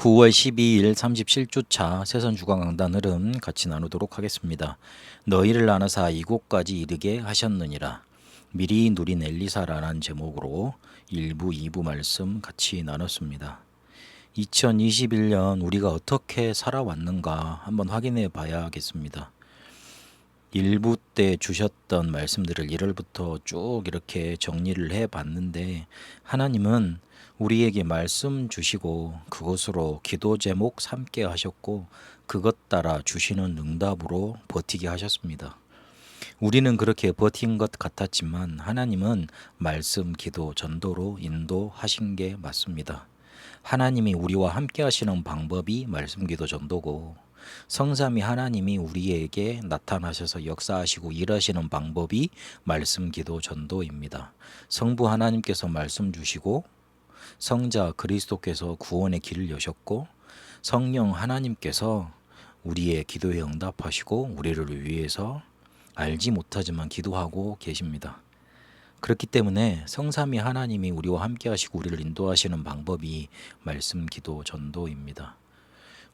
9월 12일 37주차 새선 주간 강단 흐름 같이 나누도록 하겠습니다. 너희를 나누사 이곳까지 이르게 하셨느니라. 미리 누린 엘리사라는 제목으로 1부, 2부 말씀 같이 나눴습니다. 2021년 우리가 어떻게 살아왔는가 한번 확인해 봐야겠습니다. 1부 때 주셨던 말씀들을 1월부터 쭉 이렇게 정리를 해 봤는데, 하나님은 우리에게 말씀 주시고 그것으로 기도 제목 삼게 하셨고, 그것 따라 주시는 응답으로 버티게 하셨습니다. 우리는 그렇게 버틴 것 같았지만 하나님은 말씀, 기도, 전도로 인도하신 게 맞습니다. 하나님이 우리와 함께 하시는 방법이 말씀, 기도, 전도고, 성삼위 하나님이 우리에게 나타나셔서 역사하시고 일하시는 방법이 말씀, 기도, 전도입니다. 성부 하나님께서 말씀 주시고, 성자 그리스도께서 구원의 길을 여셨고, 성령 하나님께서 우리의 기도에 응답하시고 우리를 위해서 알지 못하지만 기도하고 계십니다. 그렇기 때문에 성삼위 하나님이 우리와 함께 하시고 우리를 인도하시는 방법이 말씀, 기도, 전도입니다.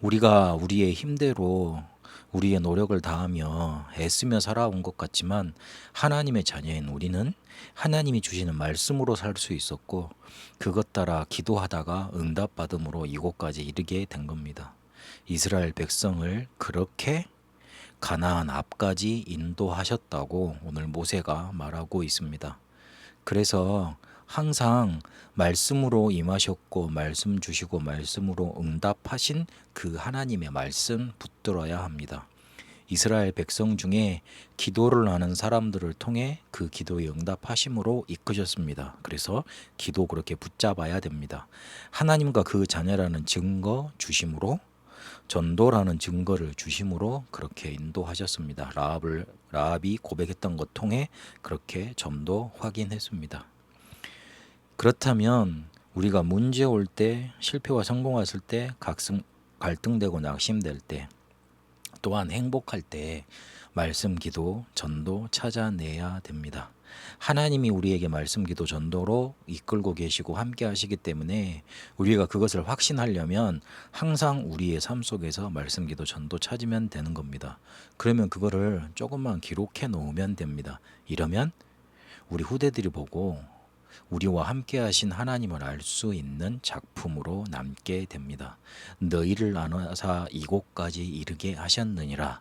우리가 우리의 힘대로 우리의 노력을 다하며 애쓰며 살아온 것 같지만, 하나님의 자녀인 우리는 하나님이 주시는 말씀으로 살 수 있었고, 그것 따라 기도하다가 응답받음으로 이곳까지 이르게 된 겁니다. 이스라엘 백성을 그렇게 가나안 앞까지 인도하셨다고 오늘 모세가 말하고 있습니다. 그래서 항상 말씀으로 임하셨고 말씀 주시고 말씀으로 응답하신 그 하나님의 말씀 붙들어야 합니다. 이스라엘 백성 중에 기도를 하는 사람들을 통해 그 기도에 응답하심으로 이끄셨습니다. 그래서 기도 그렇게 붙잡아야 됩니다. 하나님과 그 자녀라는 증거 주심으로, 전도라는 증거를 주심으로 그렇게 인도하셨습니다. 라합이 고백했던 것 통해 그렇게 점도 확인했습니다. 그렇다면 우리가 문제 올 때, 실패와 성공 왔을 때, 갈등되고 낙심될 때, 또한 행복할 때 말씀, 기도, 전도 찾아내야 됩니다. 하나님이 우리에게 말씀, 기도, 전도로 이끌고 계시고 함께 하시기 때문에 우리가 그것을 확신하려면 항상 우리의 삶 속에서 말씀, 기도, 전도 찾으면 되는 겁니다. 그러면 그거를 조금만 기록해 놓으면 됩니다. 이러면 우리 후대들이 보고 우리와 함께 하신 하나님을 알 수 있는 작품으로 남게 됩니다. 너희를 나눠사 이곳까지 이르게 하셨느니라.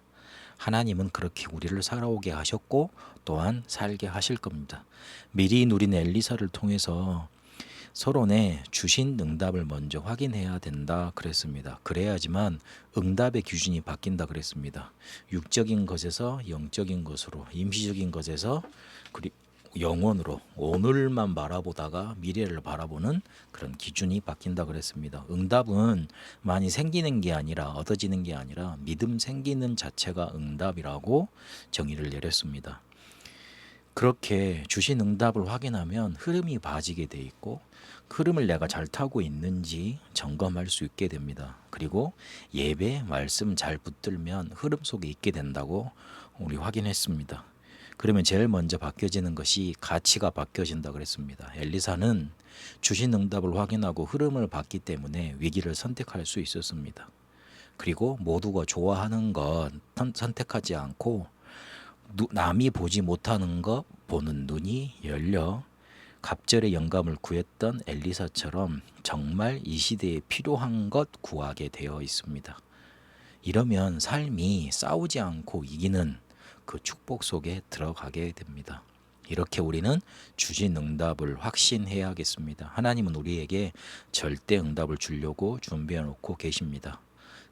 하나님은 그렇게 우리를 살아오게 하셨고 또한 살게 하실 겁니다. 미리 누린 엘리사를 통해서 서론에 주신 응답을 먼저 확인해야 된다 그랬습니다. 그래야지만 응답의 기준이 바뀐다 그랬습니다. 육적인 것에서 영적인 것으로, 임시적인 것에서 영원으로, 오늘만 바라보다가 미래를 바라보는 그런 기준이 바뀐다 그랬습니다. 응답은 많이 생기는 게 아니라, 얻어지는 게 아니라 믿음 생기는 자체가 응답이라고 정의를 내렸습니다. 그렇게 주신 응답을 확인하면 흐름이 봐지게 돼 있고, 흐름을 내가 잘 타고 있는지 점검할 수 있게 됩니다. 그리고 예배, 말씀 잘 붙들면 흐름 속에 있게 된다고 우리 확인했습니다. 그러면 제일 먼저 바뀌어지는 것이 가치가 바뀌어진다 그랬습니다. 엘리사는 주신 응답을 확인하고 흐름을 봤기 때문에 위기를 선택할 수 있었습니다. 그리고 모두가 좋아하는 것 선택하지 않고 남이 보지 못하는 것 보는 눈이 열려 갑절의 영감을 구했던 엘리사처럼 정말 이 시대에 필요한 것 구하게 되어 있습니다. 이러면 삶이 싸우지 않고 이기는 그 축복 속에 들어가게 됩니다. 이렇게 우리는 주신 응답을 확신해야겠습니다. 하나님은 우리에게 절대 응답을 주려고 준비해 놓고 계십니다.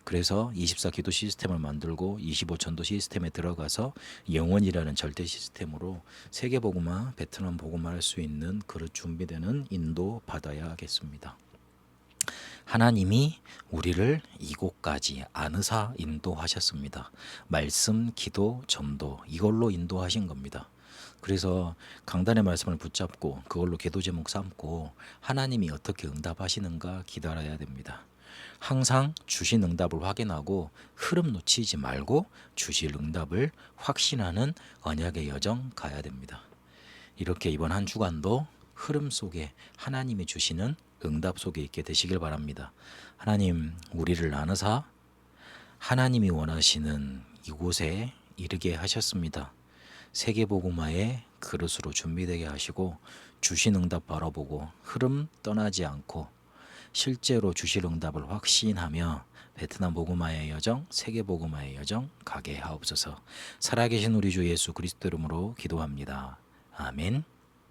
그래서 24 기도 시스템을 만들고 25 전도 시스템에 들어가서 영원이라는 절대 시스템으로 세계 복음화, 베트남 복음화 할 수 있는 그릇 준비되는 인도 받아야겠습니다. 하나님이 우리를 이곳까지 안으사 인도하셨습니다. 말씀, 기도, 전도 이걸로 인도하신 겁니다. 그래서 강단의 말씀을 붙잡고 그걸로 기도 제목 삼고 하나님이 어떻게 응답하시는가 기다려야 됩니다. 항상 주신 응답을 확인하고 흐름 놓치지 말고 주실 응답을 확신하는 언약의 여정 가야 됩니다. 이렇게 이번 한 주간도 흐름 속에 하나님이 주시는 응답 속에 있게 되시길 바랍니다. 하나님, 우리를 나누사 하나님이 원하시는 이곳에 이르게 하셨습니다. 세계복음화의 그릇으로 준비되게 하시고 주신 응답 바라보고 흐름 떠나지 않고 실제로 주실 응답을 확신하며 베트남 복음화의 여정, 세계 복음화의 여정 가게 하옵소서. 살아계신 우리 주 예수 그리스도 이름으로 기도합니다. 아멘.